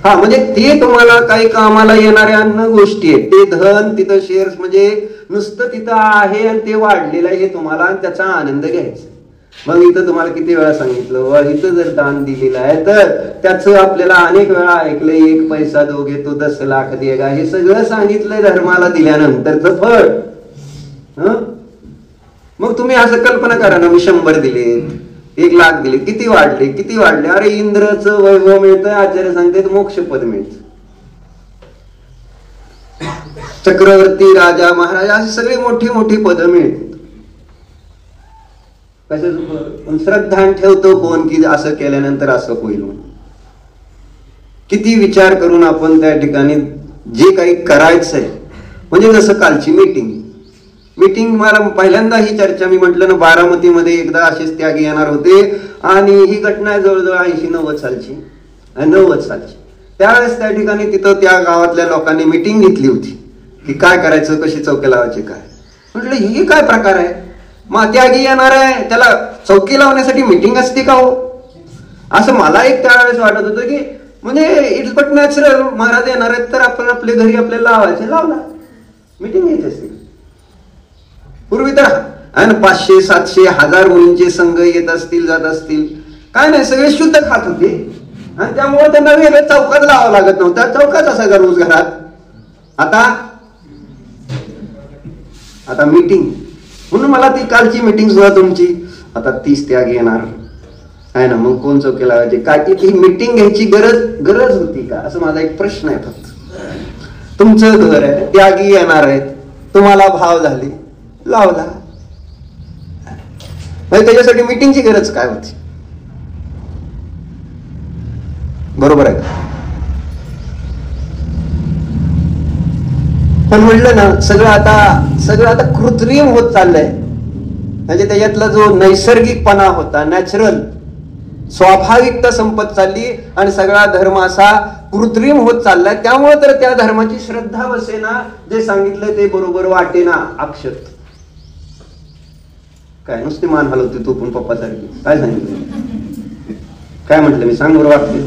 A: हा, म्हणजे ते तुम्हाला काही कामाला येणाऱ्या गोष्टी आहेत. ते धन तिथं शेअर्स म्हणजे नुसतं तिथं आहे आणि ते वाढलेलं आहे, हे तुम्हाला त्याचा आनंद घ्यायचा. मग इथं तुम्हाला किती वेळा सांगितलं, इथं जर दान दिलेलं आहे तर त्याचं आपल्याला अनेक वेळा ऐकलंय, 1 पैसा दोघे तो 10 लाख देगा, हे सगळं सांगितलंय धर्माला दिल्यानंतरच फळ. मग तुम्ही असं कल्पना करा ना, मी 100 दिले, 1 लाख दिले, किती वाढले, किती वाढले? अरे इंद्रचं वैभव मिळतंय, आचार्य सांगतात मोक्षपद मिळत, चक्रवर्ती, राजा, महाराजा अशी सगळी मोठी मोठी पद मिळतात. कशाच? श्रद्धा ठेवतो कोण की असं केल्यानंतर असं होईल. किती विचार करून आपण त्या ठिकाणी जे काही करायचंय, म्हणजे जसं कालची मीटिंग मला पहिल्यांदा ही चर्चा मी म्हटलं ना, बारामतीमध्ये एकदा असेच त्यागी येणार होते आणि ही घटना आहे जवळजवळ 80-90 सालची. त्यावेळेस त्या ठिकाणी तिथं त्या गावातल्या लोकांनी मीटिंग घेतली होती की काय करायचं, कशी चौकी लावायची, काय. म्हटलं हे काय प्रकार आहे? मग त्यागी येणार आहे, त्याला चौकी लावण्यासाठी मीटिंग असते का हो? असं मला एक त्यावेळेस वाटत होतं की म्हणजे इट्स बट नॅचरल, महाराज येणार आहेत तर आपण आपल्या घरी आपल्याला लावायचे, लावला, मीटिंग घ्यायची असते. पूर्वी तर 500, 700, 1000 मुलींचे संघ येत असतील, जात असतील, काय नाही, सगळे शुद्ध खात होते आणि त्यामुळे त्यांना वेगळं चौकात लावावं लागत नव्हता. चौकात असायचा रोज घरात. आता मीटिंग, म्हणून मला ती कालची मीटिंग सुद्धा तुमची आता 30 त्याग येणार आहे ना, मग कोण चौकी लावायची काय, की ती मीटिंग घ्यायची गरज होती का, असं माझा एक प्रश्न आहे. फक्त तुमचं घर आहे, त्यागी येणार आहेत, तुम्हाला भाव झाले, लावला, त्याच्यासाठी मीटिंगची गरज काय होती? बरोबर आहे का? पण म्हटलं ना, सगळं आता कृत्रिम होत चाललंय. म्हणजे त्याच्यातला जो नैसर्गिकपणा होता, नॅचरल स्वाभाविकता संपत चालली आणि सगळा धर्म असा कृत्रिम होत चाललाय. त्यामुळे तर त्या धर्माची श्रद्धा बसेना, जे सांगितलं ते बरोबर वाटेना. अक्षत काय नुसती मान हलवते तू पण पप्पा सारखी, काय सांगितलं, काय म्हटलं मी, सांग बरोबर वाटते.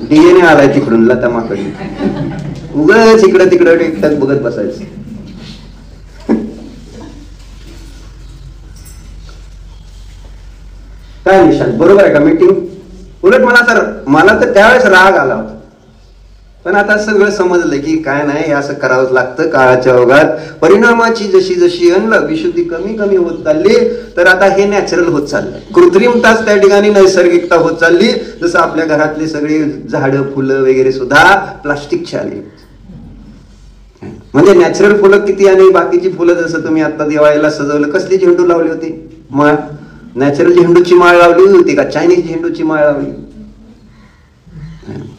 A: डीएनए आलाय तिकडून लता माकडी, उगाच इकडं तिकडं एकटक बघत बसायचं. काय निशांत, बरोबर आहे का मीटिंग? उलट मला तर त्यावेळेस राग आला होता, पण आता सगळं समजलं की काय नाही, असं करावंच लागतं काळाच्या ओघात. परिणामाची जशी जशी विशुद्धी कमी कमी होत चालली, तर आता हे नॅचरल होत चाललंय. कृत्रिमताच त्या ठिकाणी नैसर्गिकता होत चालली. जसं आपल्या घरातले सगळे झाडं फुलं वगैरे सुद्धा प्लास्टिकची आली. म्हणजे नॅचरल फुलं किती आणि बाकीची फुलं जसं तुम्ही आता दिवाळीला सजवलं, कसली झेंडू लावली होती माळ? नॅचरल झेंडूची माळ लावली होती का चायनीज झेंडूची माळ लावली?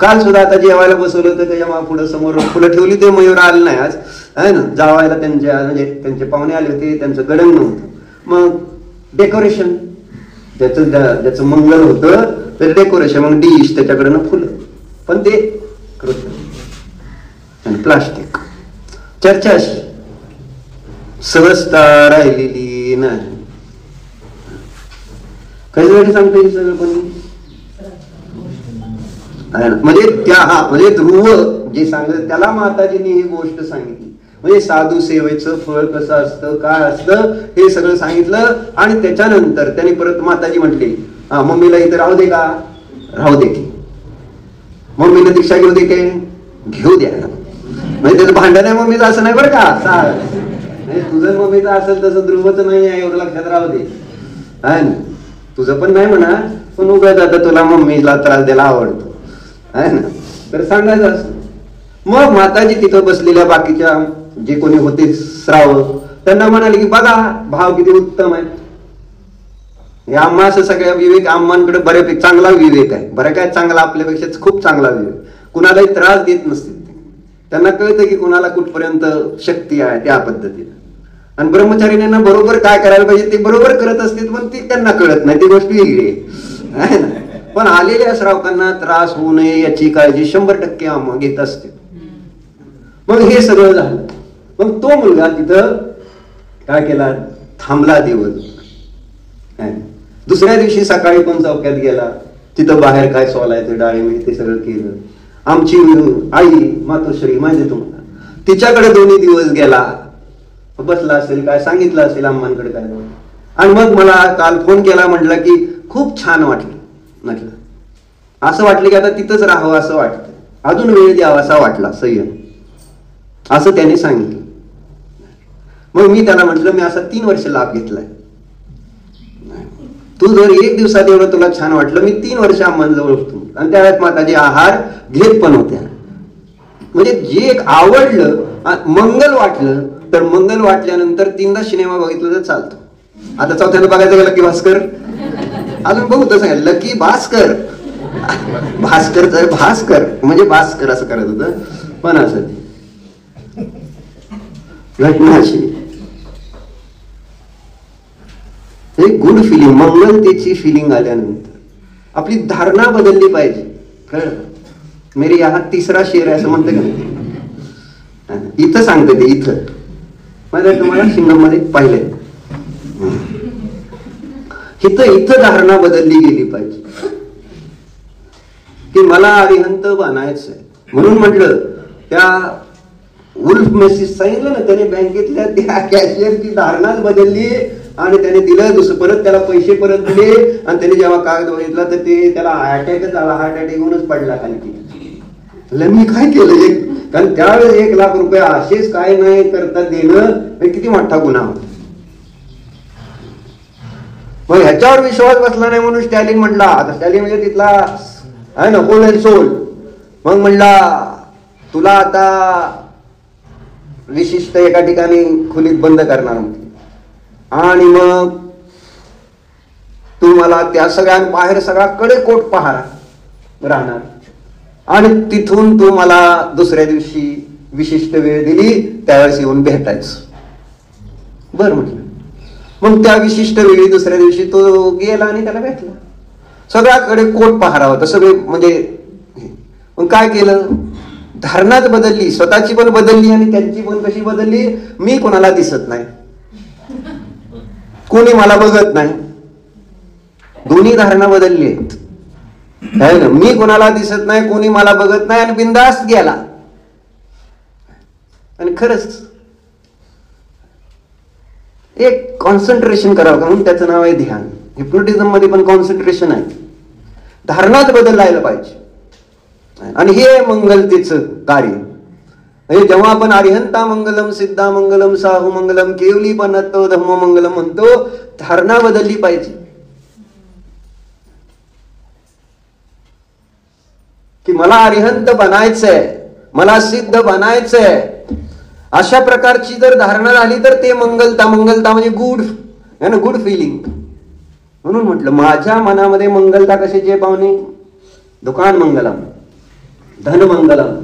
A: काल सुद्धा आता जेवायला बसवलं होतं, त्याच्या पुढे समोर फुलं ठेवली, ते मयूर आलं नाही आज आहे ना, जावायला म्हणजे त्यांचे पाहुणे आले होते, त्यांचं गडंग नव्हतं, मग डेकोरेशन ज्याचं मंगल होतं तर डेकोरेशन, मग डिश त्याच्याकडे ना फुलं, पण ते कृत्रिम प्लास्टिक. चर्चा अशी सहजता राहिलेली नाही. कधी सांगतो सगळं, पण म्हणजे ध्रुव जे सांगत त्याला माताजींनी ही गोष्ट सांगितली. म्हणजे साधू सेवेचं फळ कसं असतं, काय असतं, हे सगळं सांगितलं. आणि त्याच्यानंतर त्यांनी परत माताजी म्हटली, मम्मीला इथे राहू दे का? राहू दे की. मम्मीला दीक्षा घेऊ दे काय? घेऊ द्या. म्हणजे त्याचं भांडण आहे मम्मीचं असं नाही बरं का, तुझं मम्मीचं असेल तसं ध्रुवचं नाही आहे, एवढं लक्षात राहू दे. आहे ना, तुझं पण नाही म्हणा, पण उगाच आता तुला मम्मीला त्रास द्यायला आवडतो आहे ना, तर सांगायचं असं. मग माताजी तिथं बसलेल्या बाकीच्या जे कोणी होते श्रावक, त्यांना म्हणाले की बघा भाव किती उत्तम आहे. हे आम्हा असं सगळ्या विवेक, आम्हांकडे बऱ्यापैकी चांगला विवेक आहे, बरं काय चांगला, आपल्यापेक्षा खूप चांगला विवेक. कुणालाही त्रास देत नसतील. त्यांना कळतं की कुणाला कुठपर्यंत शक्ती आहे त्या पद्धतीने. आणि ब्रह्मचारींना बरोबर काय करायला पाहिजे ते बरोबर करत असतील, पण ती त्यांना कळत नाही, ती गोष्ट वेगळी आहे ना. पण आलेल्या श्रावकांना त्रास होऊ नये याची काळजी 100% आम्हा घेत असते. मग हे सगळं झालं. मग तो मुलगा तिथं काय केला, थांबला दिवस. दुसऱ्या दिवशी सकाळी पण चौक्यात गेला, तिथं बाहेर काय सोलायचं डाळिंब ते सगळं केलं. आमची आई मातोश्री माहिती तुम्हाला, तिच्याकडे 2 दिवस गेला, बसला असेल, काय सांगितलं असेल अम्मांकडे काय. आणि मग मला काल फोन केला, म्हटलं की खूप छान वाटलं. म्हटलं असं वाटलं की आता तिथंच राहावं असं वाटतं, अजून वेळ द्यावा असा वाटला, संयम, असं त्याने सांगितलं. मग मी त्याला म्हटलं मी असा 3 वर्ष लाभ घेतलाय, तू जर 1 दिवसात एवढं तुला छान वाटलं, मी 3 वर्ष अम्मांजवळ होतो. आणि त्यावेळेस माताजी आहार घेत पण होत्या. म्हणजे जे एक आवडलं, मंगल वाटलं, तर मंगल वाटल्यानंतर 3दा सिनेमा बघितलं तर चालतो. आता 4थ्यांदा बघायचं गेलं की भास्कर, अजून बघू तसं आहे, लकी भास्कर, भास्कर म्हणजे भास्कर असं करत होतं. पण असं घटना अशी, एक गुड फिलिंग, मंगलतेची फिलिंग आल्यानंतर आपली धारणा बदलली पाहिजे. कळलं? मेरी यहाँ 3रा शेर आहे असं म्हणते का, इथं सांगते ते, इथं माझ्या तुम्हाला शिंगम मध्ये पाहिले. इथं धारणा बदलली गेली पाहिजे की मला अरिहंत बनायचंय. म्हणून म्हटलं त्या वुल्फ मेसीस सांगितलं ना, त्याने बँकेतल्या त्या कॅशियरची धारणाच बदलली आणि त्याने दिलं दुसरं, परत त्याला पैसे परत दिले आणि त्याने जेव्हा कागद बघितला तर ते त्याला अटॅकच आला, हार्ट अटॅक येऊनच पडला खाली. मी काय केलं, कारण त्यावेळेस 1 लाख रुपये असेच काय नाही करता देणं किती मोठा गुन्हा होता. मग ह्याच्यावर विश्वास बसला नाही म्हणून स्टॅलिन म्हटला, आता स्टॅलिन म्हणजे तिथला आहे ना होल अँड सोल. मग म्हणला तुला आता विशिष्ट एका ठिकाणी खोलीत बंद करणार आणि मग तू मला त्या सगळ्या बाहेर सगळा कडेकोट पहारा राहणार आणि तिथून तू मला दुसऱ्या दिवशी विशिष्ट वेळ दिली त्यावेळेस येऊन भेटायचं. बरं म्हटलं. मग त्या विशिष्ट वेळी दुसऱ्या दिवशी तो गेला आणि त्याला भेटला. सगळ्याकडे कोट पहारा होता सगळे म्हणजे. मग काय केलं, धारणाच बदलली, स्वतःची पण बदलली आणि त्यांची पण कशी बदलली, मी कोणाला दिसत नाही, कोणी मला बघत नाही. दोन्ही धारणा बदलली आहेत. मी कोणाला दिसत नाही, कोणी मला बघत नाही आणि बिनधास्त गेला. आणि खरंच एक कॉन्सन्ट्रेशन करावं का म्हणून त्याचं नाव आहे ध्यान. हिप्नोटिझम मध्ये पण कॉन्सन्ट्रेशन आहे. धारणाच बदलायला पाहिजे आणि हे मंगलतेचं कार्य. जेव्हा आपण अरिहंता मंगलम, सिद्धा मंगलम, साहू मंगलम, केवली पनत्तो धम्म मंगलम म्हणतो, धारणा बदलली पाहिजे की मला अरिहंत बनायचंय, मला सिद्ध बनायचंय. अशा प्रकारची जर धारणा झाली तर ते मंगलता. मंगलता म्हणजे गुड है ना, गुड फिलिंग. म्हणून म्हटलं माझ्या मनामध्ये मंगलता कशाची आहे पाहुणे, दुकान मंगलम, धन मंगलम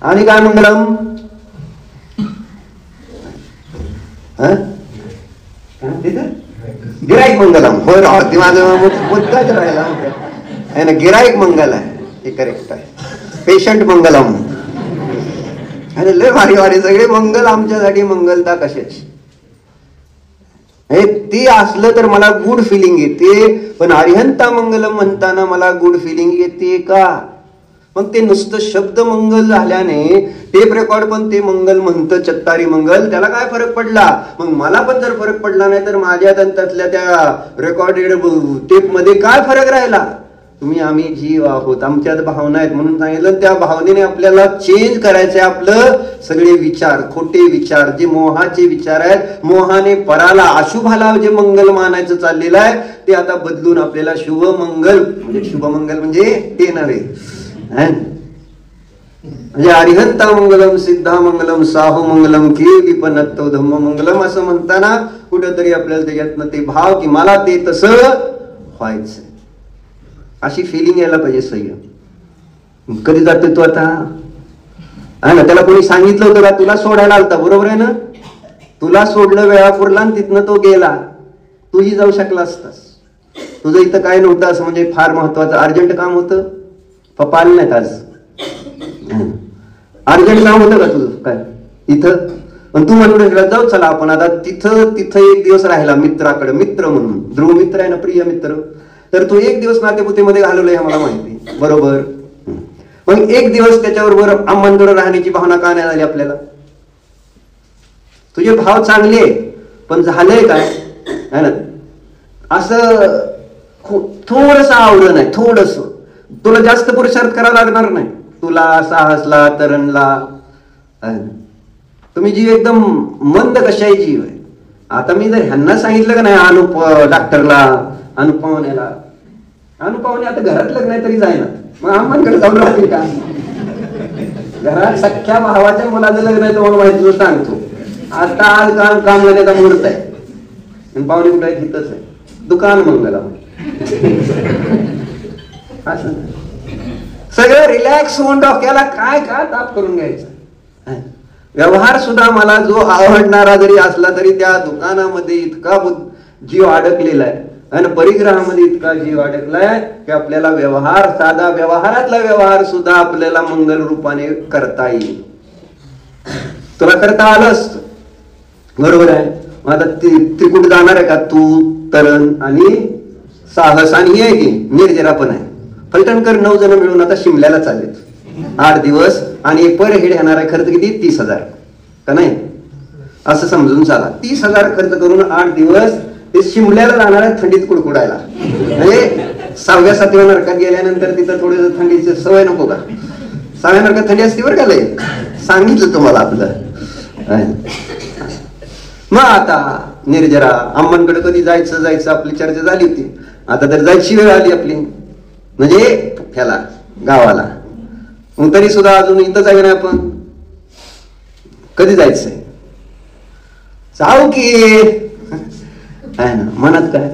A: आणि काय मंगलम, गिराईक मंगलम. होय राहते माझं मुद्दाच राहिला आहे ना, गिराईक मंगल आहे हे करेक्ट आहे. पेशंट मंगलम. अरे लय भारी भारी सगळे मंगल आमच्यासाठी. मंगलता कशाची, ती असलं तर मला गुड फिलिंग येते. पण अरिहंता मंगलम म्हणताना मला गुड फिलिंग येते का, मग ते नुसतं शब्द मंगल झाल्याने टेप रेकॉर्ड पण ते मंगल म्हणतं, चत्तारी मंगल, त्याला काय फरक पडला. मग मला पण जर फरक पडला नाही तर माझ्या दंतातल्या त्या रेकॉर्डेड टेप मध्ये काय फरक राहिला. तुम्ही आम्ही जीव आहोत, आमच्यात भावना आहेत म्हणून सांगितलं. त्या भावनेने आपल्याला चेंज करायचंय आपलं सगळे विचार, खोटे विचार, जे मोहाचे विचार आहेत. मोहाने पराला, अशुभाला जे मंगल मानायचं चाललेलं आहे ते आता बदलून आपल्याला शुभ मंगल, म्हणजे शुभ मंगल म्हणजे ते नव्हे, म्हणजे अरिहंता मंगलम, सिद्धा मंगलम, साहू मंगलम, केवली पनत्तो धम्म मंगलम असं म्हणताना कुठेतरी आपल्याला त्याच्यातनं ते भाव की मला ते तसं व्हायचं, अशी फिलिंग यायला पाहिजे. संयम कधी जाते तू आता, आहे ना. त्याला कोणी सांगितलं होतं का तुला सोडायला आलता, बरोबर आहे ना, तुला सोडलं वेळापूरला आणि तिथनं तो गेला, तूही जाऊ शकला असतास. तुझं इथं काय नव्हतं असं म्हणजे फार महत्वाचं अर्जंट काम होतं, पप्पा आले नाहीत आज, अर्जंट काम होतं का तुझं काय इथं, पण तू म्हणून जाऊ चला आपण आता तिथं 1 दिवस राहिला मित्राकडे. मित्र म्हणून ध्रुव मित्र आहे ना, प्रिय मित्र, तर तू 1 दिवस नातेपुतेमध्ये घालवलंय हे मला माहिती, बरोबर. मग 1 दिवस त्याच्याबरोबर आम्हांकडे राहण्याची भावना का नाही झाली आपल्याला. तुझे भाव चांगले पण झालंय काय है ना, असं थोडस आवडलं नाही, थोडस तुला जास्त पुरुषार्थ करावा लागणार नाही. तुला साहसला, तरणला, तुम्ही जीव एकदम मंद कशाही जीव आहे. आता मी जर ह्यांना सांगितलं का नाही डॉक्टरला, अनुपावण्याला, अनुपावणे आता घरात लग्न आहे तरी जाईना, मग आम्हांकडे जाऊन राहतील का. घरात सख्या भावाच्या मुलाचं लग्न आहे तुम्हाला माहिती, तो सांगतो आता आज काम करण्याचा मुहूर्त आहे, पाहुणे कुठे आहे तिथंच आहे, दुकान मंगला. असं सगळं रिलॅक्स होऊन डोक्याला काय का ताप करून घ्यायचं. व्यवहार सुद्धा मला जो आवडणारा जरी असला तरी त्या दुकानामध्ये इतका जीव अडकलेला आहे आणि परिग्रहामध्ये इतका जीव अडकलाय की आपल्याला व्यवहार, साधा व्यवहारातला व्यवहार सुद्धा आपल्याला मंगल रूपाने करता येईल. तुला करता आलं असतं, बरोबर आहे. मग आता ती कुठे जाणार आहे का? तू, तरण आणि साहस आणि हे आहे की निर्जरा पण आहे. फलटणकर 9 जण मिळून आता शिमल्याला चाललेत 8 दिवस आणि पर हेड येणार आहे खर्च किती? 30,000 का नाही? असं समजून चाला. 30,000 खर्च करून 8 दिवस ते शिमल्याला जाणार आहे थंडीत कुडकुडायला. म्हणजे 6व्या-7व्या नरकात गेल्यानंतर तिथं थोडी थंडीची सवय नको का? 6व्या नरकात थंडी असते बरं का लय, सांगितलं तुम्हाला आपलं. मग आता निर्जरा अम्मांकडे कधी जायचं आपली चर्चा झाली होती. आता तर जायची वेळ आली आपली, म्हणजे ह्याला गावाला. मग तरी सुद्धा अजून इथंच आहे ना आपण, कधी जायचंय? जाऊ की आहे ना मनात काय,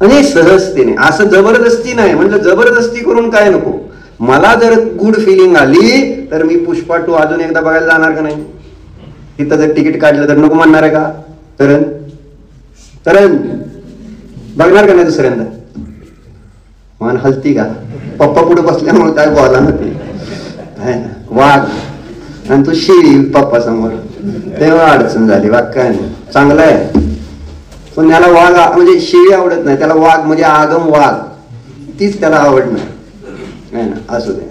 A: आणि सहजतेने, असं जबरदस्ती नाही. म्हटलं जबरदस्ती करून काय नको. मला जर गुड फिलिंग आली तर मी पुष्पा 2 अजून एकदा बघायला जाणार का नाही? तिथं जर तिकीट काढलं तर नको म्हणणार आहे का? तरण बघणार का नाही दुसऱ्यांदा? मान हलती का? पप्पा पुढे बसल्यामुळे काय बोला ना ते वाघ आणि तू शिळी पप्पा समोर, तेव्हा अडचण झाली. वाघ काय नाही, चांगलं आहे पण त्याला वाघ म्हणजे शिळी आवडत नाही, त्याला वाघ म्हणजे आगम वाघ तीच त्याला आवडणार नाही ना. असू दे.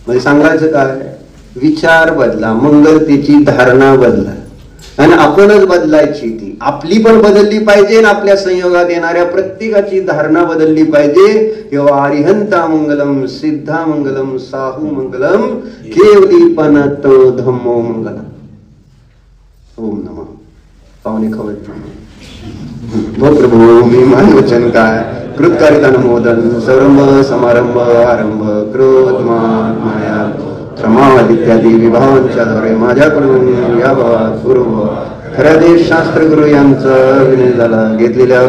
A: म्हणजे सांगायचं काय, विचार बदला, मंगलतेची धारणा बदला आणि आपणच बदलायची. ती आपली पण बदलली पाहिजे आणि आपल्या संयोगात येणाऱ्या प्रत्येकाची धारणा बदलली पाहिजे. किंवा अरिहंता मंगलम, सिद्धा मंगलम, साहू मंगलम, केवली पनत धम्मो मंगलम. ओम नमः. पाहुणे खवट भो प्रभू मी मान वचन काय कृतकारिता नमोदन सर्व समारंभ आरंभ क्रोध मान माया क्रमावध इत्यादी विभावांच्या द्वारे माझ्याकडून या पूर्व खऱ्या देश शास्त्र गुरु यांचा विनय झाला. घेतलेल्या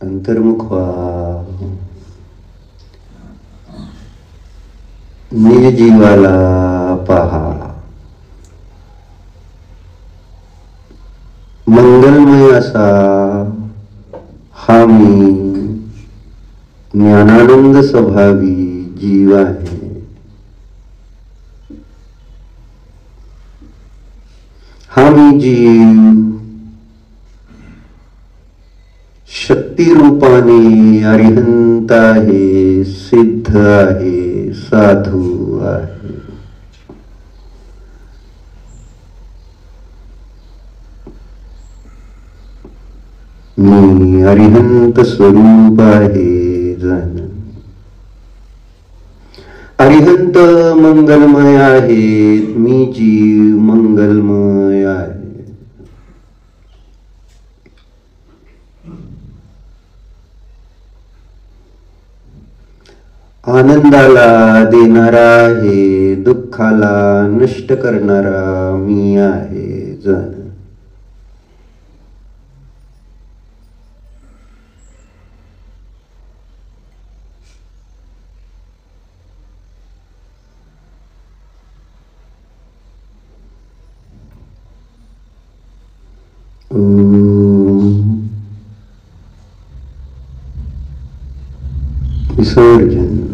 A: अंतर्मुख व्हा. निज जीवाला पहा. मंगलमय असा हा मी ज्ञानानंद स्वभावी जीव आहे. हा मी जीव शक्ती रूपाने अरिहंत आहे, सिद्ध आहे, साधू आहे. मी अरिहंत स्वरूप आहे जन. अरिहंत मंगलमय आहेत, मी जीव मंगलमय आहे. आनंदाला देणारा आहे, दुःखाला नष्ट करणारा मी आहे जन. विसर्जन.